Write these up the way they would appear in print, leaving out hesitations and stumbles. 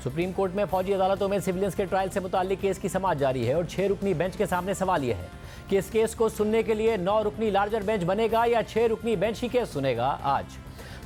Supreme court में फौजी अदालतों में सिविलियंस के ट्रायल से मुताल्लिक केस की समाअत जारी है और 6 रुकनी बेंच के सामने सवाल यह है कि इस केस को सुनने के लिए 9 रुकनी लार्जर बेंच बनेगा या 6 रुकनी बेंच ही केस सुनेगा। आज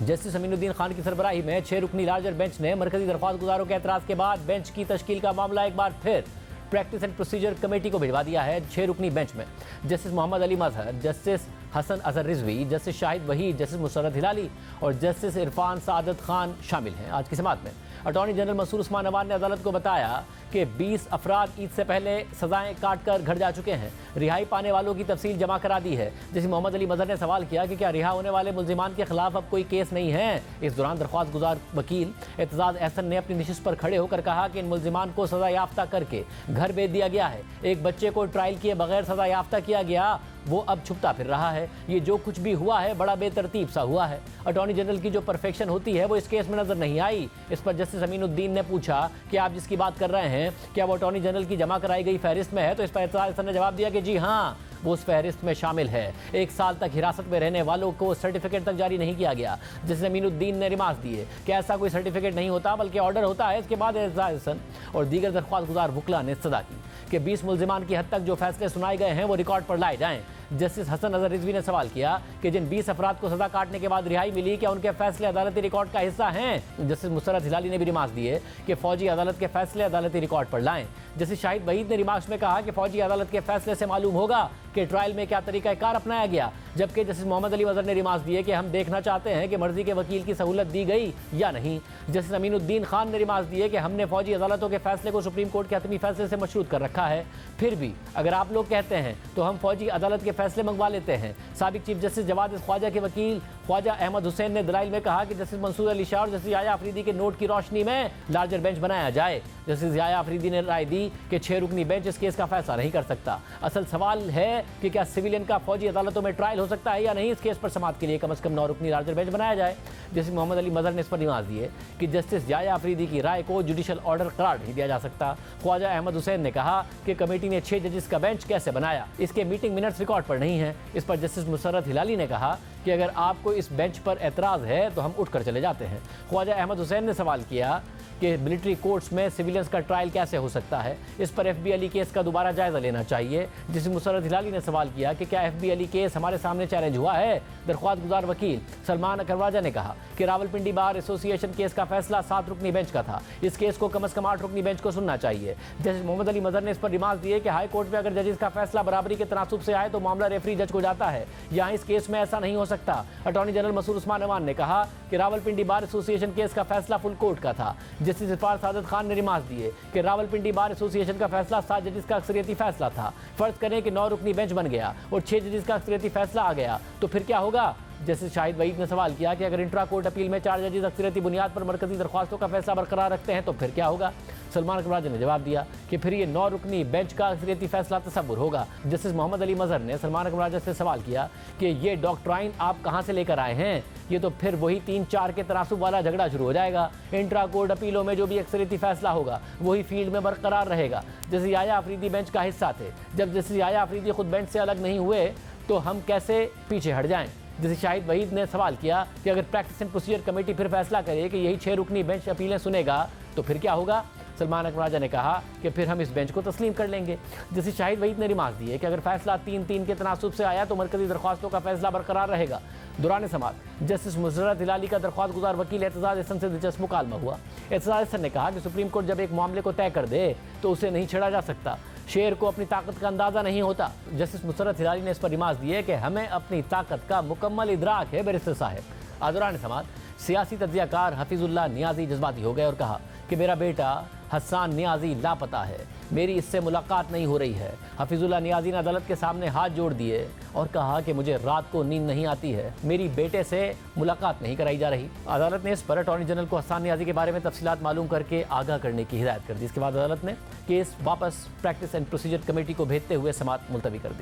जस्टिस अमीनुद्दीन खान की सरबराही में 6 रुकनी लार्जर बेंच ने मरकजी दरख्वास्त गुजारों के एतराज़ के बाद बेंच की तश्कील का मामला एक बार फिर प्रैक्टिस एंड प्रोसीजर कमेटी को भिजवा दिया है। 6 रुकनी बेंच में justice Mohammad Ali Mazhar, justice Hasan Azhar Rizvi, justice Shahid Waheed, justice Musarrat Hilali और जस्टिस इरफान सादत खान शामिल हैं। आज की समाअत में अटॉर्नी जनरल मसूद उस्मान अवान ने अदालत को बताया कि 20 अफराद ईद से पहले सजाएं काट कर घर जा चुके हैं। रिहाई पाने वालों की तफसील जमा करा दी है। जैसे मोहम्मद अली मजहर ने सवाल किया कि क्या रिहा होने वाले मुल्जिमान के खिलाफ अब कोई केस नहीं है। इस दौरान दरख्वास्त गुजार वकील एतजाज एहसन ने अपनी नशिस्त पर खड़े होकर कहा कि इन मुल्जिमान को सजा याफ्ता करके घर भेज दिया गया है। एक बच्चे को ट्रायल किए बगैर सजा याफ्ता किया गया, वो अब छुपता फिर रहा है। ये जो कुछ भी हुआ है बड़ा बेतरतीब सा हुआ है। अटॉर्नी जनरल की जो परफेक्शन होती है वो इस केस में नजर नहीं आई। इस पर जस्टिस अमीनुद्दीन ने पूछा कि आप जिसकी बात कर रहे हैं क्या वो अटॉर्नी जनरल की जमा कराई गई फहरिस्त में है। तो इस पर एतजाज ने जवाब दिया कि जी हाँ, वो उस फहरिस्त में शामिल है। 1 साल तक हिरासत में रहने वालों को सर्टिफिकेट तक जारी नहीं किया गया। जस्टिस अमीनुद्दीन ने रिमार्क दिए कि ऐसा कोई सर्टिफिकेट नहीं होता बल्कि ऑर्डर होता है। इसके बाद एतजाज और दीगर दरख्वास्त गुजार वकला ने सदा की कि 20 मुल्जिमान की हद तक जो फैसले सुनाए गए हैं वो रिकॉर्ड पर लाए जाएं। जस्टिस हसन अजहर रिजवी ने सवाल किया कि जिन 20 अफराद को सजा काटने के बाद रिहाई मिली क्या उनके फैसले अदालती रिकॉर्ड का हिस्सा हैं। जस्टिस मुसर्रत हिलाली ने भी रिमार्क्स दिए कि फौजी अदालत के फैसले अदालती रिकॉर्ड पर लाएं। जस्टिस शाहिद वहीद ने रिमार्क्स में कहा कि फौजी अदालत के फैसले से मालूम होगा कि ट्रायल में क्या तरीकाकार अपनाया गया। जबकि जस्टिस मोहम्मद अली मजहर ने रिमार्क्स दिए कि हम देखना चाहते हैं कि मर्जी के वकील की सहूलत दी गई या नहीं। जस्टिस अमीनुद्दीन खान ने रिमार्क्स दिए कि हमने फौजी अदालतों के फैसले को सुप्रीम कोर्ट के हतमी फैसले से मशरूत कर रखा है। फिर भी अगर आप लोग कहते हैं तो हम फौजी अदालत के फैसले मंगवा लेते हैं। साबिक चीफ जस्टिस जवाद ख्वाजा के वकील ख्वाजा अहमद हुसैन ने दलाइल में कहा कि जस्टिस मंसूर अली शाह और जस्टिस याया अफरीदी के नोट की रोशनी में लार्जर बेंच बनाया जाए। जस्टिस याया अफरीदी ने राय दी कि 6 रुकनी बेंच इस केस का फैसला नहीं कर सकता। असल सवाल है कि क्या सिविलियन का फौजी अदालतों में ट्रायल हो सकता है या नहीं। इस केस पर समाअत के लिए कम से कम 9 रुकनी लार्जर बेंच बनाया जाए। जस्टिस मोहम्मद अली मजहर ने इस पर रिमार्क दिए कि जस्टिस याया अफरीदी की राय को जुडिशल ऑर्डर करार नहीं दिया जा सकता। ख्वाजा अहमद हुसैन ने कहा कि कमेटी ने 6 जजेस का बेंच कैसे बनाया, इसके मीटिंग मिनट्स रिकॉर्ड पर नहीं है। इस पर जस्टिस मुसर्रत हिलाली ने कहा कि अगर आपको इस बेंच पर एतराज़ है तो हम उठकर चले जाते हैं। ख्वाजा अहमद हुसैन ने सवाल किया कि मिलिट्री कोर्ट्स में सिविलियंस का ट्रायल कैसे हो सकता है। इस पर FB अली केस का दोबारा जायजा लेना चाहिए। जिसमें मुसर्रत हिलाली ने सवाल किया कि क्या FB अली केस हमारे सामने चैलेंज हुआ है। दरख्वास्त गुजार वकील सलमान अकरवाजा ने कहा कि रावलपिंडी बार एसोसिएशन केस का फैसला 7 रुकनी बेंच का था। इस केस को कम से कम 8 रुकनी बेंच को सुनना चाहिए। जस्टिस मोहम्मद अली मजहर ने इस पर रिमार्क दिए कि हाई कोर्ट में अगर जजेस का फैसला बराबरी के तनासुब से आए तो मामला रेफरी जज को जाता है। यहाँ इस केस में ऐसा नहीं हो सकता। अटॉर्नी जनरल मसूद उस्मान अवान ने कहा कि रावलपिंडी बार एसोसिएशन केस का फैसला फुल कोर्ट का था। जस्टिस इरफान सादत खान ने रिमार्क दिए कि रावलपिंडी बार एसोसिएशन का फैसला 7 जजेस का अक्सरियती फैसला था। फर्ज करें कि 9 रुकनी बेंच बन गया और 6 जजेस का अक्सरियती फैसला आ गया तो फिर क्या होगा। जस्टिस शाहिद वहीद ने सवाल किया कि अगर इंट्रा कोर्ट अपील में 4 जजेस अक्सरियती बुनियाद पर मरकजी दरख्वास्तों का फैसला बरकरार रखते हैं तो फिर क्या होगा। सलमान अकरवाजा ने जवाब दिया कि फिर ये 9 रुकनी बेंच का अक्सरियती फैसला तसव्वुर होगा। जस्टिस मोहम्मद अली मजहर ने सलमान अकरवाजा से सवाल किया कि ये डॉक्ट्राइन आप कहाँ से लेकर आए हैं। ये तो फिर वही 3-4 के तनासुब वाला झगड़ा शुरू हो जाएगा। इंट्रा कोर्ट अपीलों में जो भी अक्सरियती फैसला होगा वही फील्ड में बरकरार रहेगा। जस्टिस याया अफरीदी बेंच का हिस्सा थे। जब जस्टिस याया अफरीदी खुद बेंच से अलग नहीं हुए तो हम कैसे पीछे हट जाएं। जस्टिस शाहिद वहीद ने सवाल किया कि अगर प्रैक्टिस एंड प्रोसीजर कमेटी फिर फैसला करे कि यही 6 रुकनी बेंच अपीलें सुनेगा तो फिर क्या होगा। सलमान अकरवाजा ने कहा कि फिर हम इस बेंच को तस्लीम कर लेंगे। जस्टिस शाहिद वहीद ने रिमार्क दिए कि अगर फैसला 3-3 के तनासुब से आया तो मरकजी दरख्वास्तों का फैसला बरकरार रहेगा। दौरान समाअत जस्टिस मुसर्रत हिलाली का दरख्वास्त गुजार वकील एतजाज एहसन से दिलचस्प मुकालमा हुआ। एतजाज एहसन ने कहा कि सुप्रीम कोर्ट जब एक मामले को तय कर दे तो उसे नहीं छेड़ा जा सकता। शेर को अपनी ताकत का अंदाज़ा नहीं होता। जस्टिस मुसर्रत हिलाली ने इस पर रिमार्क दिए कि हमें अपनी ताकत का मुकम्मल इदराक है बैरिस्टर साहब। दौरान समाअत सियासी तज्ज़ियाकार हफीजुल्लाह नियाज़ी जज्बाती हो गए और कहा कि मेरा बेटा हस्सान नियाज़ी लापता है, मेरी इससे मुलाकात नहीं हो रही है। हफीजुल्लाह नियाज़ी ने अदालत के सामने हाथ जोड़ दिए और कहा कि मुझे रात को नींद नहीं आती है, मेरी बेटे से मुलाकात नहीं कराई जा रही। अदालत ने इस पर अटॉर्नी जनरल को हस्सान नियाज़ी के बारे में तफसीलात मालूम करके आगाह करने की हिदायत कर दी। इसके बाद अदालत ने केस वापस प्रैक्टिस एंड प्रोसीजर कमेटी को भेजते हुए समाअत मुलतवी कर दी।